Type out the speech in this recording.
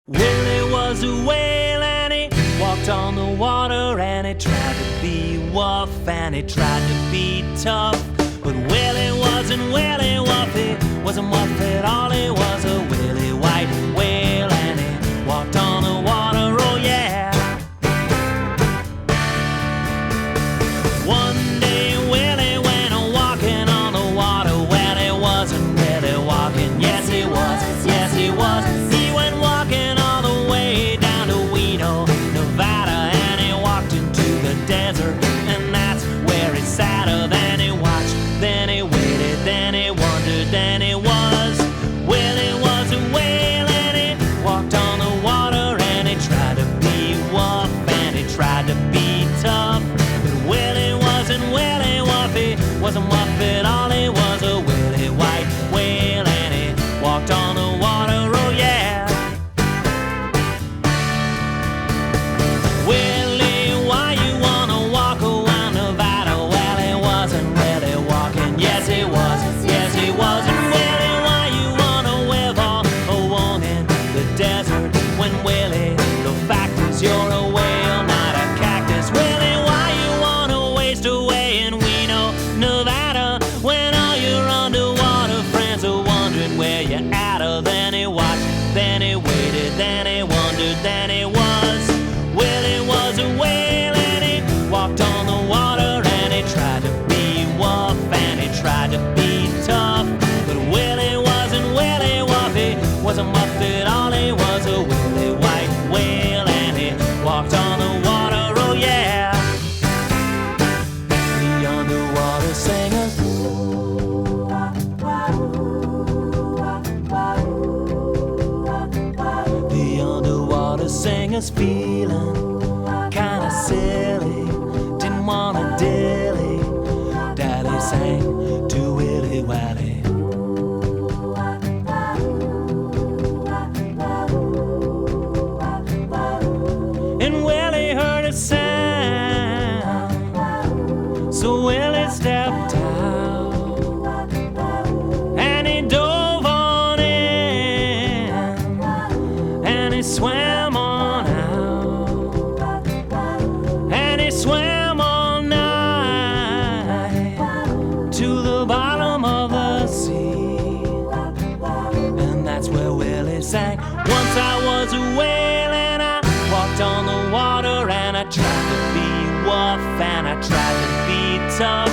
Willie was a whale and he walked on the water, and he tried to be rough and he tried to be tough. But Willie wasn't Willie Wuff, he wasn't Wuff at all, he was a Willie white whale, and he walked on the water, oh yeah. One day Willie went walking on the water, well he wasn't really walking, yes he was, yes he was. He went walking all the way down to Reno, Nevada, and he walked into the desert, and that's where he sat. Then he watched, then he waited, then he wondered, then he was. Willie was a whale and he walked on the water, and he tried to be rough and he tried to be tough. But Willie wasn't Willie Wuff, he wasn't Wuff at all, he was a Willie white whale, and he walked on the water, oh yeah. Willie, why you wanna walk around Nevada? Well, he wasn't really walking, yes he was, yes he was. And Willie, why you wanna live all alone in the desert? When Willie, the fact is you're a whale, not a cactus. Willie, why you wanna waste away in Reno, Nevada, when all your underwater friends are wondering where you're at? Then he watched, then he waited, then he wondered, then he was. Willie was a whale and he walked on the water, and he tried to be rough and he tried to be tough. But Willie wasn't Willie Wuff, he wasn't Wuff at all, he was a Willie white whale, and he walked on the water, oh yeah. The underwater singers, the underwater singers feeling kinda silly, didn't wanna dilly dally, sang to Willie Wally. And Willie heard a sound, so Willie stepped out, and he dove on in, and he swam on out, and he swam all night to the bottom of the sea. And that's where Willie sang. Once I was a whale and I walked on the water, and I tried to be rough and I tried to be tough.